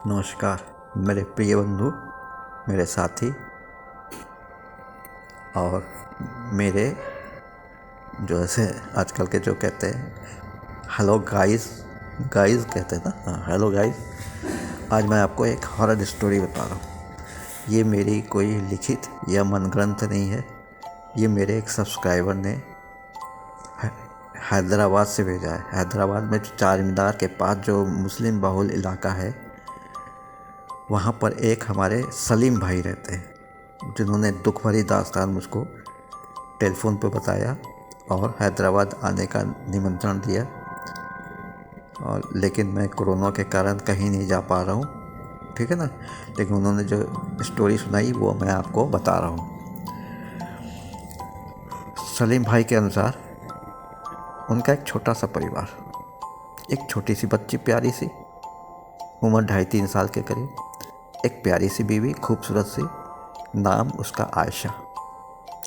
नमस्कार मेरे प्रिय बंधु, मेरे साथी और मेरे जो ऐसे आजकल के जो कहते हैं हेलो गाइस। गाइस कहते हैं ना, हाँ हेलो गाइस। आज मैं आपको एक हॉरर स्टोरी बता रहा हूँ। ये मेरी कोई लिखित या मनग्रंथ नहीं है। ये मेरे एक सब्सक्राइबर ने हैदराबाद से भेजा है। हैदराबाद में चार मीनार के पास जो मुस्लिम बहुल इलाका है, वहाँ पर एक हमारे सलीम भाई रहते हैं, जिन्होंने दुख भरी दास्तान मुझको टेलीफोन पर बताया और हैदराबाद आने का निमंत्रण दिया। और लेकिन मैं कोरोना के कारण कहीं नहीं जा पा रहा हूँ, ठीक है ना। लेकिन उन्होंने जो स्टोरी सुनाई वो मैं आपको बता रहा हूँ। सलीम भाई के अनुसार उनका एक छोटा सा परिवार, एक छोटी सी बच्ची, प्यारी सी उम्र 2.5-3 साल के करीब, एक प्यारी सी बीवी, खूबसूरत सी, नाम उसका आयशा।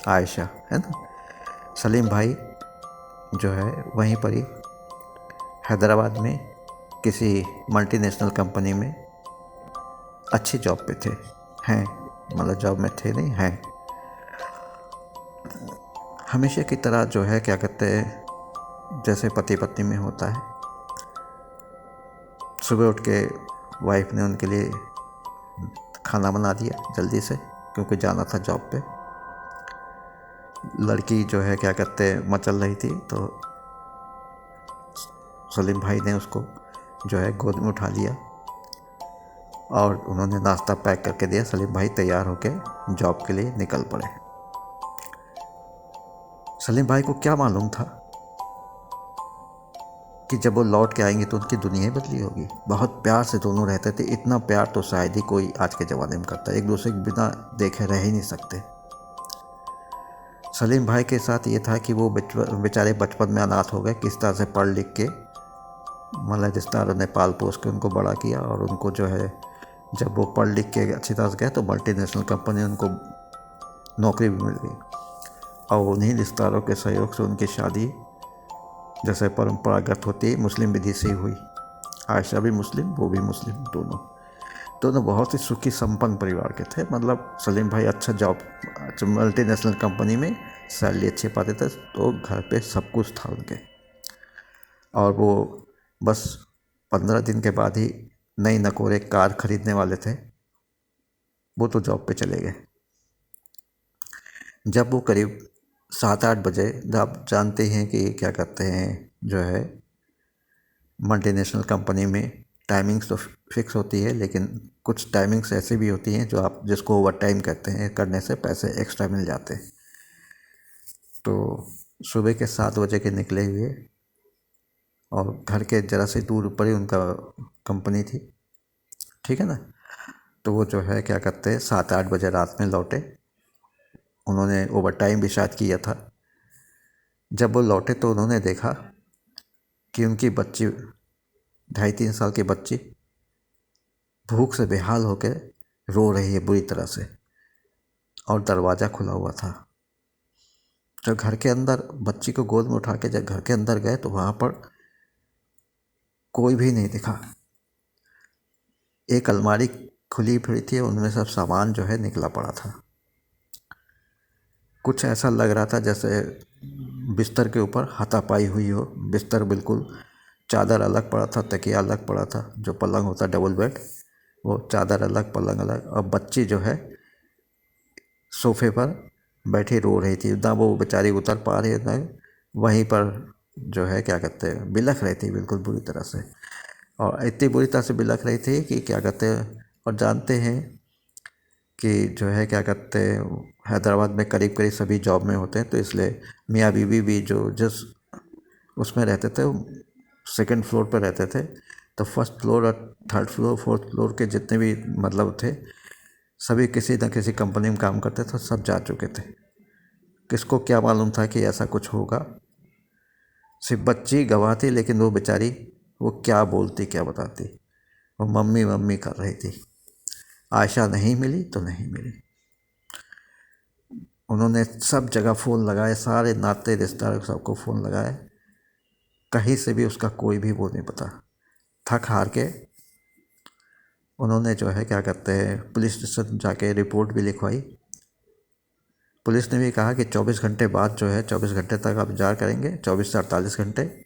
आयशा है ना। सलीम भाई जो है वहीं पर ही हैदराबाद में किसी मल्टीनेशनल कंपनी में अच्छी जॉब पे थे, हैं, मतलब जॉब में थे नहीं हैं। हमेशा की तरह जो है क्या कहते हैं, जैसे पति पत्नी में होता है, सुबह उठ के वाइफ ने उनके लिए खाना बना दिया जल्दी से, क्योंकि जाना था जॉब पे। लड़की जो है क्या कहते हैं मचल रही थी, तो सलीम भाई ने उसको जो है गोद में उठा लिया और उन्होंने नाश्ता पैक करके दिया। सलीम भाई तैयार होके जॉब के लिए निकल पड़े। सलीम भाई को क्या मालूम था कि जब वो लौट के आएंगे तो उनकी दुनिया ही बदली होगी। बहुत प्यार से दोनों रहते थे, इतना प्यार तो शायद ही कोई आज के ज़माने में करता है। एक दूसरे के बिना देखे रह ही नहीं सकते। सलीम भाई के साथ ये था कि वो बेचारे बचपन में अनाथ हो गए, किस तरह से पढ़ लिख के, मतलब जिस तरह उन्हें पाल पोस के उनको बड़ा किया। और उनको जो है जब वो पढ़ लिख के अच्छी तरह से गए तो मल्टीनेशनल कंपनी उनको नौकरी भी मिल गई। और उन्हीं रिश्तेदारों के सहयोग से उनकी शादी जैसे परंपरागत होती है मुस्लिम विधि से ही हुई। आयशा भी मुस्लिम, वो भी मुस्लिम, दोनों दोनों बहुत ही सुखी संपन्न परिवार के थे। मतलब सलीम भाई अच्छा जॉब, मल्टीनेशनल कंपनी में सैलरी अच्छी पाते थे, तो घर पे सब कुछ था उनके। और वो बस 15 दिन के बाद ही नई नकोरे कार खरीदने वाले थे। वो तो जॉब पे चले गए। जब वो करीब 7-8 बजे, आप जानते हैं कि क्या कहते हैं जो है मल्टीनेशनल कंपनी में टाइमिंग्स तो फिक्स होती है, लेकिन कुछ टाइमिंग्स ऐसी भी होती हैं जो आप जिसको ओवर टाइम कहते हैं, करने से पैसे एक्स्ट्रा मिल जाते हैं। तो सुबह के 7 बजे के निकले हुए और घर के ज़रा से दूर पर ही उनका कंपनी थी, ठीक है ना। तो वो जो है क्या कहते हैं 7-8 बजे रात में लौटे। उन्होंने ओवर टाइम भी शायद किया था। जब वो लौटे तो उन्होंने देखा कि उनकी बच्ची, 2.5-3 साल की बच्ची, भूख से बेहाल होकर रो रही है बुरी तरह से, और दरवाज़ा खुला हुआ था। जब घर के अंदर बच्ची को गोद में उठा के जब घर के अंदर गए तो वहाँ पर कोई भी नहीं दिखा। एक अलमारी खुली पड़ी थी, उनमें सब सामान जो है निकला पड़ा था। कुछ ऐसा लग रहा था जैसे बिस्तर के ऊपर हाथापाई हुई हो। बिस्तर बिल्कुल, चादर अलग पड़ा था, तकिया अलग पड़ा था, जो पलंग होता डबल बेड, वो चादर अलग, पलंग अलग। और बच्ची जो है सोफे पर बैठी रो रही थी। ना वो बेचारी उतर पा रही ना, वहीं पर जो है क्या कहते हैं बिलख रही थी बिल्कुल बुरी तरह से। और इतनी बुरी तरह से बिलख रही थी कि क्या कहते हैं, और जानते हैं कि जो है क्या कहते हैं हैदराबाद में करीब करीब सभी जॉब में होते हैं, तो इसलिए मियाँ बीवी भी जो जिस उसमें रहते थे सेकंड फ्लोर पर रहते थे। तो फर्स्ट फ्लोर और थर्ड फ्लोर, फोर्थ फ्लोर के जितने भी मतलब थे, सभी किसी न किसी कंपनी में काम करते थे, सब जा चुके थे। किसको क्या मालूम था कि ऐसा कुछ होगा। सिर्फ बच्ची गवाह थी, लेकिन वो बेचारी, वो क्या बोलती क्या बताती, वो मम्मी मम्मी कर रही थी। आयशा नहीं मिली तो नहीं मिली। उन्होंने सब जगह फ़ोन लगाए, सारे नाते रिश्तेदार सबको फ़ोन लगाए, कहीं से भी उसका कोई भी वो नहीं पता। थक हार के उन्होंने जो है क्या कहते हैं पुलिस स्टेशन जाके रिपोर्ट भी लिखवाई। पुलिस ने भी कहा कि 24 घंटे बाद जो है 24 घंटे तक आप इंतजार करेंगे, 24 से 48 घंटे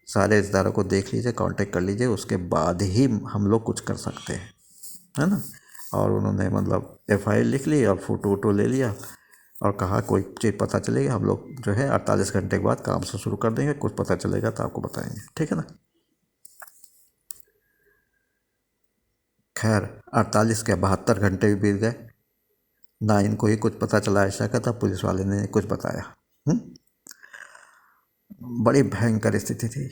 सारे रिश्तेदारों को देख लीजिए, कांटेक्ट कर लीजिए, उसके बाद ही हम लोग कुछ कर सकते हैं, है ना। और उन्होंने मतलब FIR लिख ली और फ़ोटो वोटो ले लिया और कहा कोई चीज़ पता चलेगी हम लोग जो है 48 घंटे के बाद काम से शुरू कर देंगे, कुछ पता चलेगा तो आपको बताएंगे, ठीक है ना। खैर 48 के 72 घंटे भी बीत गए, ना इनको ही कुछ पता चला ऐसा का, था पुलिस वाले ने कुछ बताया। बड़ी भयंकर स्थिति थी।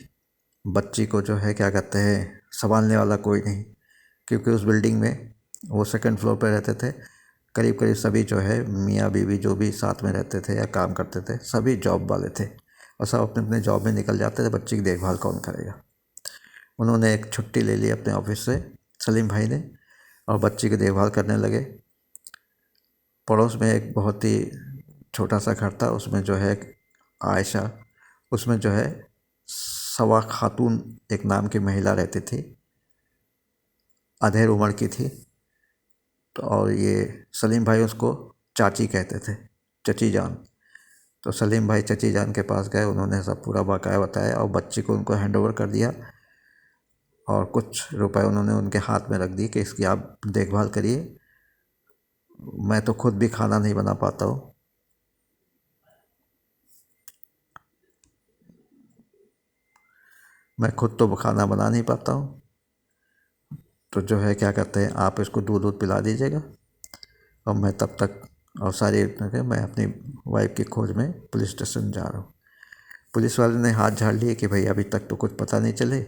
बच्ची को जो है क्या कहते हैं संभालने वाला कोई नहीं, क्योंकि उस बिल्डिंग में वो सेकंड फ्लोर पे रहते थे। करीब करीब सभी जो है मियाँ बीवी जो भी साथ में रहते थे या काम करते थे सभी जॉब वाले थे, और सब अपने अपने जॉब में निकल जाते थे। बच्ची की देखभाल कौन करेगा। उन्होंने एक छुट्टी ले ली अपने ऑफिस से, सलीम भाई ने, और बच्ची की देखभाल करने लगे। पड़ोस में एक बहुत ही छोटा सा घर था, उसमें जो है आयशा, उसमें जो है सवा खातून एक नाम की महिला रहती थी, अधेड़ उम्र की थी। तो और ये सलीम भाई उसको चाची कहते थे, चची जान। तो सलीम भाई चची जान के पास गए, उन्होंने सब पूरा वाक़या बताया और बच्ची को उनको हैंड ओवर कर दिया, और कुछ रुपए उन्होंने उनके हाथ में रख दिए कि इसकी आप देखभाल करिए, मैं तो खुद भी खाना नहीं बना पाता हूँ। मैं खुद तो खाना बना नहीं पाता हूँ, तो जो है क्या कहते हैं आप इसको दूध दूध पिला दीजिएगा, और मैं तब तक और सारी मैं अपनी वाइफ की खोज में पुलिस स्टेशन जा रहा हूँ। पुलिस वाले ने हाथ झाड़ लिए कि भाई अभी तक तो कुछ पता नहीं चले,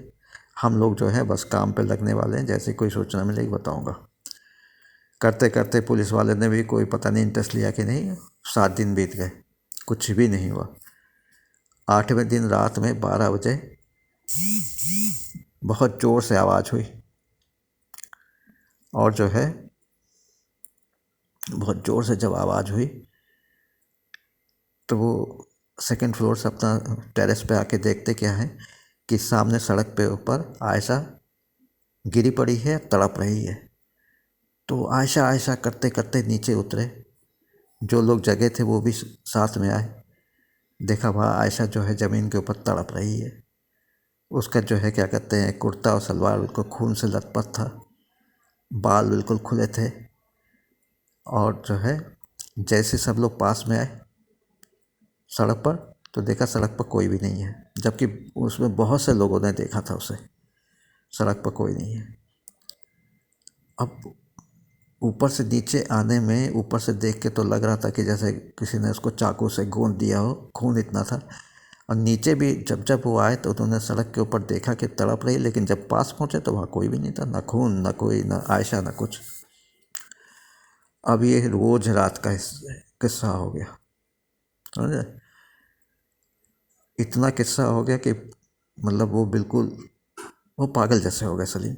हम लोग जो है बस काम पे लगने वाले हैं, जैसे कोई सूचना मिलेगी बताऊंगा। करते करते पुलिस वाले ने भी कोई पता नहीं इंटरेस्ट लिया कि नहीं, 7 दिन बीत गए, कुछ भी नहीं हुआ। 8वें दिन रात में 12 बजे बहुत ज़ोर से आवाज़ हुई, और जो है बहुत ज़ोर से जब आवाज़ हुई तो वो सेकंड फ्लोर से अपना टेरेस पे आके देखते क्या है कि सामने सड़क पे ऊपर आयशा गिरी पड़ी है, तड़प रही है। तो आयशा आयशा करते करते नीचे उतरे, जो लोग जगह थे वो भी साथ में आए। देखा वहाँ आयशा जो है ज़मीन के ऊपर तड़प रही है। उसका जो है क्या कहते हैं कुर्ता और सलवार बिल्कुल खून से लथपथ था, बाल बिल्कुल खुले थे, और जो है जैसे सब लोग पास में आए सड़क पर, तो देखा सड़क पर कोई भी नहीं है, जबकि उसमें बहुत से लोगों ने देखा था उसे। सड़क पर कोई नहीं है। अब ऊपर से नीचे आने में, ऊपर से देख के तो लग रहा था कि जैसे किसी ने उसको चाकू से गूंद दिया हो, खून इतना था। और नीचे भी जब जब वो आए तो उन्होंने सड़क के ऊपर देखा कि तड़प रही, लेकिन जब पास पहुँचे तो वहाँ कोई भी नहीं था, ना खून, ना कोई, ना आयशा, ना कुछ। अब ये रोज रात का किस्सा हो गया, समझे। इतना किस्सा हो गया कि मतलब वो बिल्कुल वो पागल जैसे हो गए सलीम।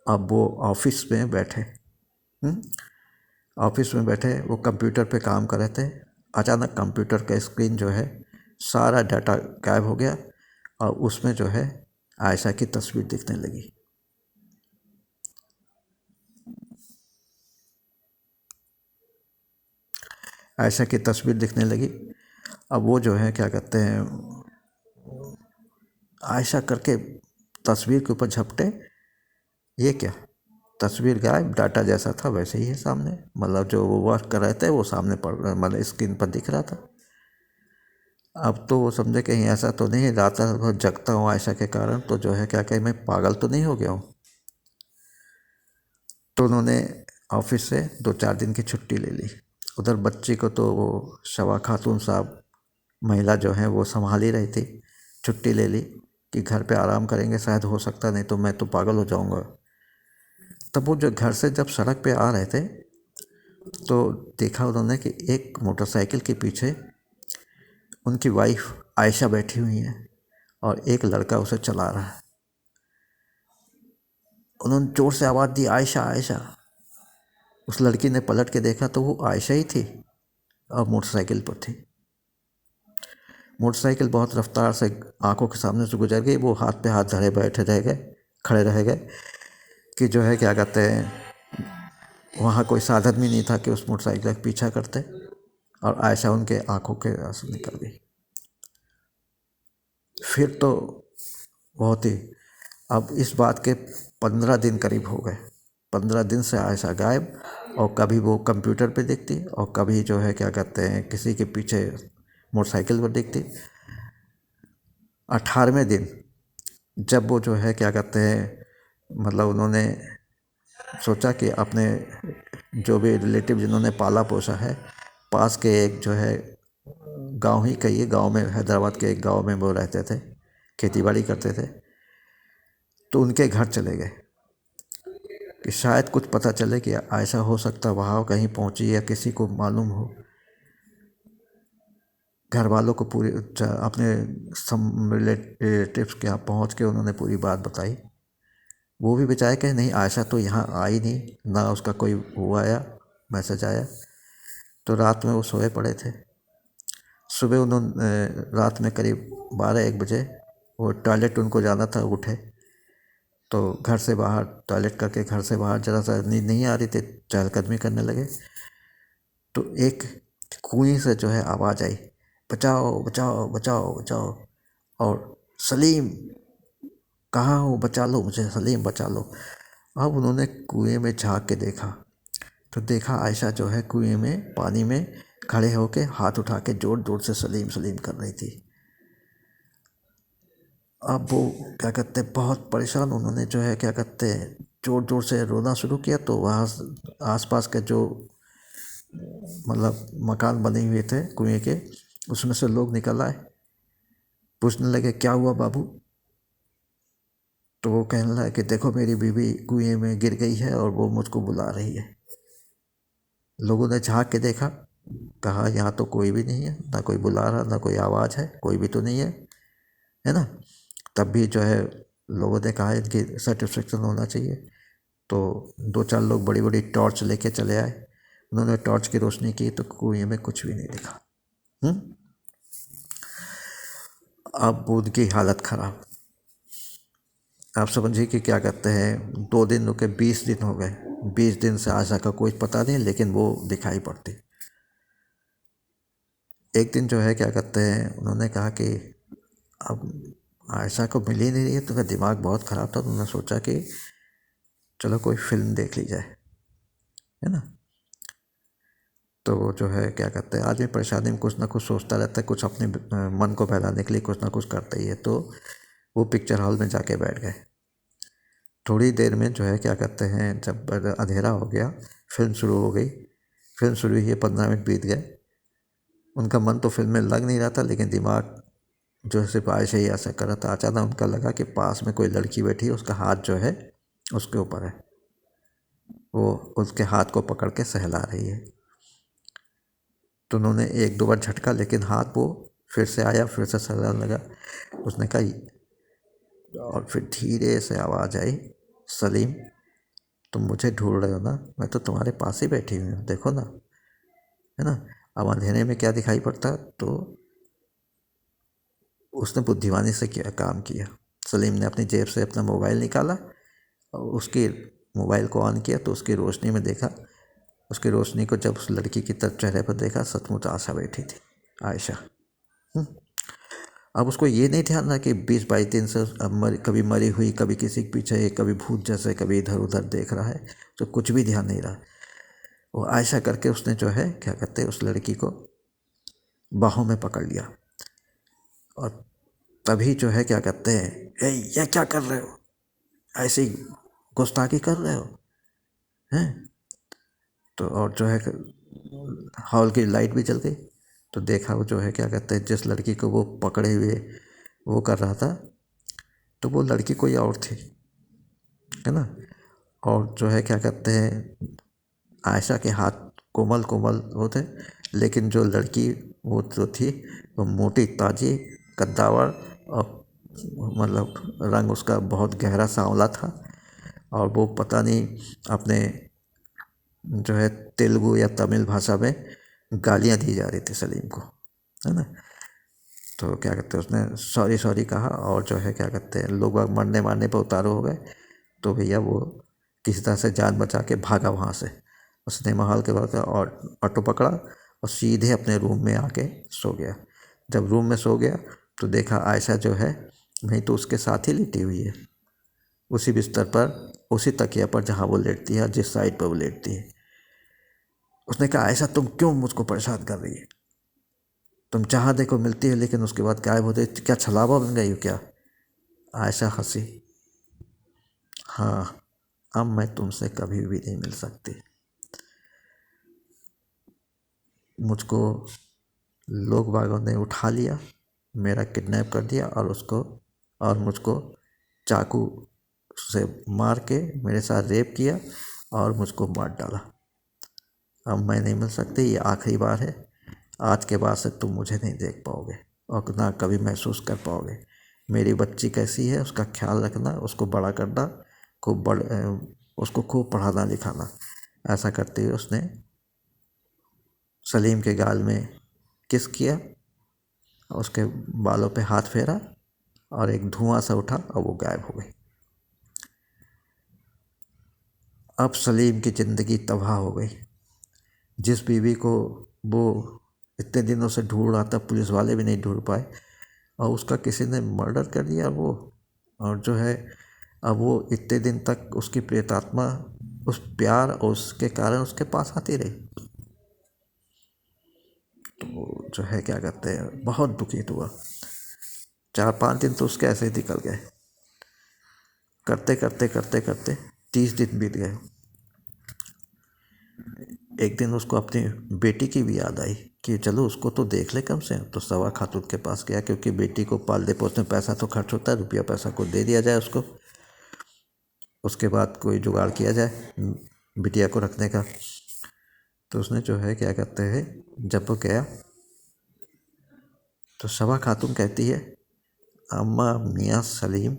अब वो ऑफिस में बैठे, ऑफिस में बैठे वो कंप्यूटर पे काम कर रहे थे। अचानक कंप्यूटर का स्क्रीन जो है सारा डाटा गायब हो गया, और उसमें जो है आयशा की तस्वीर दिखने लगी। आयशा की तस्वीर दिखने लगी। अब वो जो है क्या कहते हैं आयशा करके तस्वीर के ऊपर झपटे, ये क्या, तस्वीर गायब, डाटा जैसा था वैसे ही है सामने, मतलब जो वो वर्क कर रहे थे वो सामने पड़ मतलब स्क्रीन पर दिख रहा था। अब तो वो समझे कहीं ऐसा तो नहीं है रात भर जगता हूँ आयशा के कारण, तो जो है क्या कहीं मैं पागल तो नहीं हो गया हूँ। तो उन्होंने ऑफिस से 2-4 दिन की छुट्टी ले ली। उधर बच्ची को तो वो शवा खातून साहब महिला जो है वो संभाल ही रही थी। छुट्टी ले ली कि घर पे आराम करेंगे, शायद हो सकता, नहीं तो मैं तो पागल हो जाऊंगा। तब वो जो घर से जब सड़क पे आ रहे थे तो देखा उन्होंने कि एक मोटरसाइकिल के पीछे उनकी वाइफ आयशा बैठी हुई है, और एक लड़का उसे चला रहा है। उन्होंने जोर से आवाज़ दी, आयशा आयशा। उस लड़की ने पलट के देखा तो वो आयशा ही थी, और मोटरसाइकिल पर थी। मोटरसाइकिल बहुत रफ्तार से आंखों के सामने से गुजर गई, वो हाथ पे हाथ धरे बैठे रह गए, खड़े रह गए। कि जो है क्या कहते हैं, वहाँ कोई साधन भी नहीं था कि उस मोटरसाइकिल का पीछा करते, और आयशा उनके आंखों के आंसू निकल गई। फिर तो बहुत ही, अब इस बात के 15 दिन करीब हो गए। 15 दिन से आयशा गायब, और कभी वो कंप्यूटर पे दिखती और कभी जो है क्या कहते हैं किसी के पीछे मोटरसाइकिल पर दिखती। 18वें दिन जब वो जो है क्या कहते हैं, मतलब उन्होंने सोचा कि अपने जो भी रिलेटिव जिन्होंने पाला पोसा है, पास के एक जो है गांव ही कहिए, गांव में, हैदराबाद के एक गांव में वो रहते थे, खेती बाड़ी करते थे, तो उनके घर चले गए कि शायद कुछ पता चले कि ऐसा हो सकता वहाँ कहीं पहुँची या किसी को मालूम हो। घर वालों को पूरी अपने सम रिलेटिव्स के यहाँ पहुँच के उन्होंने पूरी बात बताई। वो भी बेचारे कहे नहीं, आयशा तो यहाँ आई नहीं, ना उसका कोई वो आया, मैसेज आया। तो रात में वो सोए पड़े थे। सुबह उन्होंने रात में करीब 12-1 बजे वो टॉयलेट उनको जाना था, उठे तो घर से बाहर टॉयलेट करके घर से बाहर जरा सा नींद नहीं आ रही थी, चहलकदमी करने लगे तो एक कुएं से जो है आवाज़ आई, बचाओ बचाओ बचाओ बचाओ, और सलीम कहाँ हो, बचा लो मुझे, सलीम बचा लो। अब उन्होंने कुएं में झांक के देखा तो देखा आयशा जो है कुएं में पानी में खड़े होके हाथ उठा के जोर जोर से सलीम सलीम कर रही थी। अब वो क्या कहते हैं बहुत परेशान, उन्होंने जो है क्या कहते हैं जोर जोर से रोना शुरू किया। तो वहाँ आसपास के जो मतलब मकान बने हुए थे कुएं के, उसमें से लोग निकल आए, पूछने लगे क्या हुआ बाबू। तो वो कहने लगा कि देखो मेरी बीवी कुएं में गिर गई है और वो मुझको बुला रही है। लोगों ने झांक के देखा, कहा यहाँ तो कोई भी नहीं है, ना कोई बुला रहा, ना कोई आवाज़ है, कोई भी तो नहीं है ना। तब भी जो है लोगों ने कहा इनकी सेटिस्फेक्शन होना चाहिए। तो 2-4 लोग बड़ी बड़ी टॉर्च लेके चले आए। उन्होंने टॉर्च की रोशनी की तो कुएं में कुछ भी नहीं दिखा। अब उनकी हालत खराब। आप समझिए कि क्या कहते हैं 2 दिन रुके, 20 दिन हो गए। 20 दिन से आशा का कोई पता नहीं, लेकिन वो दिखाई पड़ती। एक दिन जो है क्या कहते हैं उन्होंने कहा कि अब आयशा को मिल ही नहीं रही है, तो मेरा दिमाग बहुत ख़राब था। तो उन्होंने सोचा कि चलो कोई फिल्म देख ली जाए, है ना। तो वो जो है क्या कहते हैं आदमी परेशानी में कुछ ना कुछ सोचता रहता है, कुछ अपने मन को बहलाने के लिए कुछ ना कुछ करता ही है। तो वो पिक्चर हॉल में जाके बैठ गए। थोड़ी देर में जो है क्या कहते हैं जब अंधेरा हो गया, फिल्म शुरू हो गई। फिल्म शुरू हुई है, 15 मिनट बीत गए। उनका मन तो फिल्म में लग नहीं रहा था, लेकिन दिमाग जो है सिर्फ ऐसे ही ऐसा कर रहा था। अचानक उनका लगा कि पास में कोई लड़की बैठी है, उसका हाथ जो है उसके ऊपर है, वो उसके हाथ को पकड़ के सहला रही है। तो उन्होंने 1-2 बार झटका, लेकिन हाथ वो फिर से आया, फिर से सहलाने लगा। उसने कहा, और फिर धीरे से आवाज़ आई, सलीम तुम मुझे ढूंढ रहे हो ना, मैं तो तुम्हारे पास ही बैठी हुई हूँ, देखो ना, है ना। अब अंधेरे में क्या दिखाई पड़ता। तो उसने बुद्धिमानी से किया काम किया। सलीम ने अपनी जेब से अपना मोबाइल निकाला और उसकी मोबाइल को ऑन किया, तो उसकी रोशनी में देखा, उसकी रोशनी को जब उस लड़की की तरफ चेहरे पर देखा, सचमुच आशा बैठी थी, आयशा। अब उसको ये नहीं ध्यान रहा कि 20-22 दिन से कभी मरी हुई, कभी किसी के पीछे, कभी भूत जैसे, कभी इधर उधर देख रहा है, तो कुछ भी ध्यान नहीं रहा। वो आयशा करके उसने जो है क्या कहते हैं उस लड़की को बाहों में पकड़ लिया। और तभी जो है क्या कहते हैं, ये क्या कर रहे हो, ऐसी गुस्ताखी कर रहे हो, हैं। तो और जो है हॉल की लाइट भी जल गई। तो देखा वो जो है क्या कहते हैं जिस लड़की को वो पकड़े हुए वो कर रहा था, तो वो लड़की कोई और थी, है ना। और जो है क्या कहते हैं आयशा के हाथ कोमल कोमल होते, लेकिन जो लड़की वो जो थी वो मोटी ताजी कद्दावर, और मतलब रंग उसका बहुत गहरा सांवला था। और वो पता नहीं अपने जो है तेलुगु या तमिल भाषा में गालियाँ दी जा रही थी सलीम को, है ना। तो क्या कहते हैं उसने सॉरी सॉरी कहा, और जो है क्या कहते हैं लोग मरने मारने पर उतारू हो गए। तो भैया वो किसी तरह से जान बचा के भागा वहाँ से। और सिनेमा हॉल के बाद और ऑटो पकड़ा और सीधे अपने रूम में आके सो गया। जब रूम में सो गया तो देखा आयशा जो है वहीं तो उसके साथ ही लेटी हुई है, उसी बिस्तर पर, उसी तकिया पर जहाँ वो लेटती है, जिस साइड पर वो लेटती है। उसने कहा आयशा तुम क्यों मुझको परेशान कर रही है, तुम जहाँ देखो मिलती है लेकिन उसके बाद गायब होते, क्या छलावा बन गई हो क्या। आयशा हंसी, हाँ अब मैं तुमसे कभी भी नहीं मिल सकती। मुझको लोग बागों ने उठा लिया, मेरा किडनैप कर दिया और मुझको चाकू से मार के मेरे साथ रेप किया और मुझको मार डाला। अब मैं नहीं मिल सकती, ये आखिरी बार है। आज के बाद से तुम मुझे नहीं देख पाओगे और ना कभी महसूस कर पाओगे। मेरी बच्ची कैसी है उसका ख्याल रखना, उसको बड़ा करना, खूब उसको खूब पढ़ाना लिखाना। ऐसा करते हुए उसने सलीम के गाल में किस किया, उसके बालों पे हाथ फेरा और एक धुआं सा उठा और वो गायब हो गई। अब सलीम की ज़िंदगी तबाह हो गई। जिस बीवी को वो इतने दिनों से ढूंढ रहा था, पुलिस वाले भी नहीं ढूंढ पाए, और उसका किसी ने मर्डर कर दिया वो। और जो है अब वो इतने दिन तक उसकी प्रेतात्मा उस प्यार और उसके कारण उसके पास आती रही। तो वो जो है क्या कहते हैं, बहुत दुखित हुआ। 4-5 दिन तो उसके ऐसे ही निकल गए। करते करते करते करते 30 दिन बीत गए। एक दिन उसको अपनी बेटी की भी याद आई कि चलो उसको तो देख ले कम से। तो सवा खातून के पास गया, क्योंकि बेटी को पालने पोसने पैसा तो खर्च होता है, रुपया पैसा को दे दिया जाए उसको, उसके बाद कोई जुगाड़ किया जाए बिटिया को रखने का। तो उसने जो है क्या कहते हैं, जब वो गया तो सवा खातून कहती है अम्मा मियाँ सलीम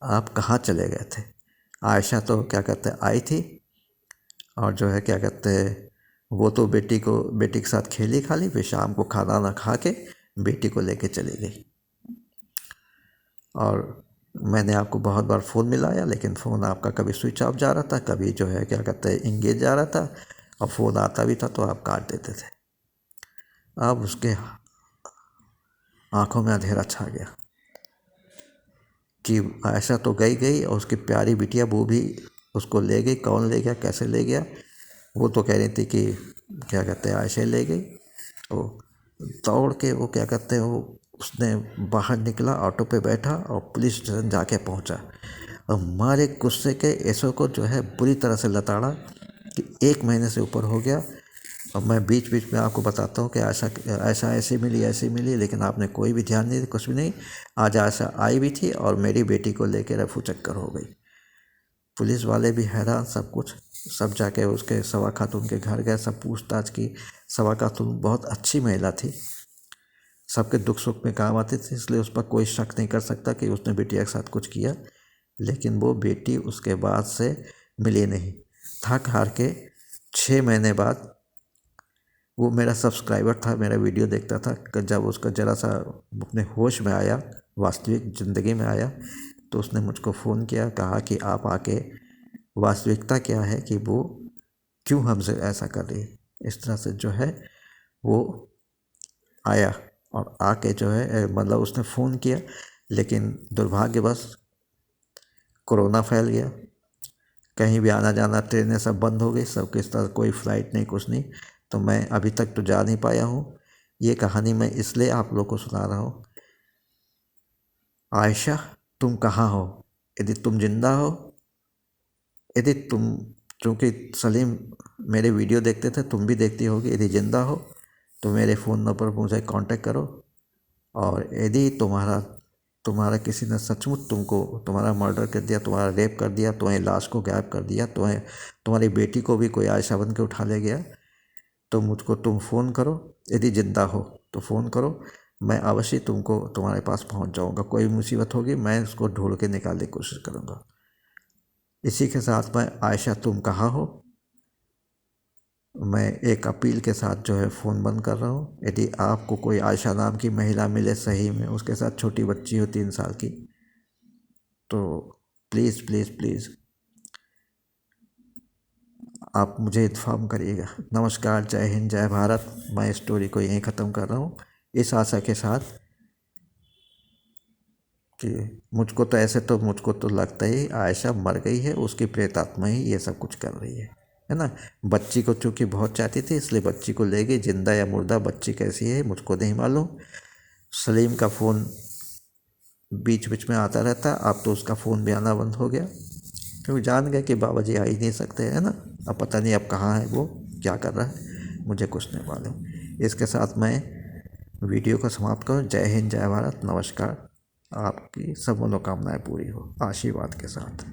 आप कहाँ चले गए थे। आयशा तो क्या कहते हैं आई थी, और जो है क्या कहते हैं वो तो बेटी के साथ खेली खाली, फिर शाम को खाना ना खा के बेटी को लेके चली गई। और मैंने आपको बहुत बार फ़ोन मिलाया लेकिन फ़ोन आपका कभी स्विच ऑफ जा रहा था, कभी जो है क्या कहते हैं इंगेज जा रहा था, और फ़ोन आता भी था तो आप काट देते थे। अब उसके आंखों में अंधेरा छा गया कि आयशा तो गई गई और उसकी प्यारी बिटिया वो भी उसको ले गई। कौन ले गया, कैसे ले गया, वो तो कह रही थी कि क्या कहते हैं आयशा ले गई। तो दौड़ के वो क्या कहते हैं वो उसने बाहर निकला, ऑटो पे बैठा और पुलिस स्टेशन जाके पहुंचा। और मारे गुस्से के ऐसो को जो है बुरी तरह से लताड़ा कि 1 महीने से ऊपर हो गया। और मैं बीच बीच में आपको बताता हूँ कि आयशा ऐसी मिली लेकिन आपने कोई भी ध्यान नहीं, कुछ भी नहीं। आज आयशा आई भी थी और मेरी बेटी को लेकर रफू चक्कर हो गई। पुलिस वाले भी हैरान, सब कुछ, सब जाके उसके सवा खातून के घर गए, सब पूछताछ की। सवा खातून बहुत अच्छी महिला थी, सबके दुख सुख में काम आती थी, इसलिए उस पर कोई शक नहीं कर सकता कि उसने बिटिया के साथ कुछ किया। लेकिन वो बेटी उसके बाद से मिली नहीं। थक हार के 6 महीने बाद वो मेरा सब्सक्राइबर था, मेरा वीडियो देखता था, जब उसका ज़रा सा अपने होश में आया, वास्तविक ज़िंदगी में आया, तो उसने मुझको फ़ोन किया, कहा कि आप आके वास्तविकता क्या है कि वो क्यों हमसे ऐसा कर रही है। इस तरह से जो है वो आया और आके जो है मतलब उसने फ़ोन किया, लेकिन दुर्भाग्यवश कोरोना फैल गया, कहीं भी आना जाना, ट्रेनें सब बंद हो गई, सब किस तरह कोई फ़्लाइट नहीं, कुछ नहीं। तो मैं अभी तक तो जा नहीं पाया हूँ। ये कहानी मैं इसलिए आप लोग को सुना रहा हूँ। आयशा तुम कहाँ हो, यदि तुम जिंदा हो, यदि तुम, चूँकि सलीम मेरे वीडियो देखते थे, तुम भी देखती होगी, यदि जिंदा हो तो मेरे फ़ोन नंबर पर मुझे कांटेक्ट करो। और यदि तुम्हारा किसी ने सचमुच तुमको तुम्हारा मर्डर कर दिया, तुम्हारा रेप कर दिया, तुम्हारी लाश को गायब कर दिया, तुम्हारी बेटी को भी कोई आयशा बन के उठा ले गया, तो मुझको तुम फ़ोन करो। यदि ज़िंदा हो तो फ़ोन करो, मैं अवश्य तुमको तुम्हारे पास पहुंच जाऊंगा। कोई मुसीबत होगी मैं उसको ढूंढ के निकालने की कोशिश करूंगा। इसी के साथ मैं आयशा तुम कहाँ हो, मैं एक अपील के साथ जो है फ़ोन बंद कर रहा हूँ। यदि आपको कोई आयशा नाम की महिला मिले सही में, उसके साथ छोटी बच्ची हो 3 साल की, तो प्लीज़ प्लीज़ प्लीज़ आप मुझे इन्फॉर्म करिएगा। नमस्कार, जय हिंद, जय भारत। मैं स्टोरी को यहीं ख़त्म कर रहा हूँ, इस आशा के साथ कि मुझको तो लगता ही आयशा मर गई है, उसकी प्रेत आत्मा ही ये सब कुछ कर रही है ना। बच्ची को चूँकि बहुत चाहती थी, इसलिए बच्ची को ले गई। जिंदा या मुर्दा बच्ची कैसी है मुझको नहीं मालूम। सलीम का फ़ोन बीच बीच में आता रहता, अब तो उसका फ़ोन भी आना बंद हो गया, क्योंकि जान गए कि बाबा जी आ ही नहीं सकते, है ना। अब पता नहीं अब कहाँ है, वो क्या कर रहा है, मुझे कुछ नहीं मालूम। इसके साथ मैं वीडियो को समाप्त करूँ। जय हिंद, जय भारत, नमस्कार। आपकी सब मनोकामनाएं पूरी हो, आशीर्वाद के साथ।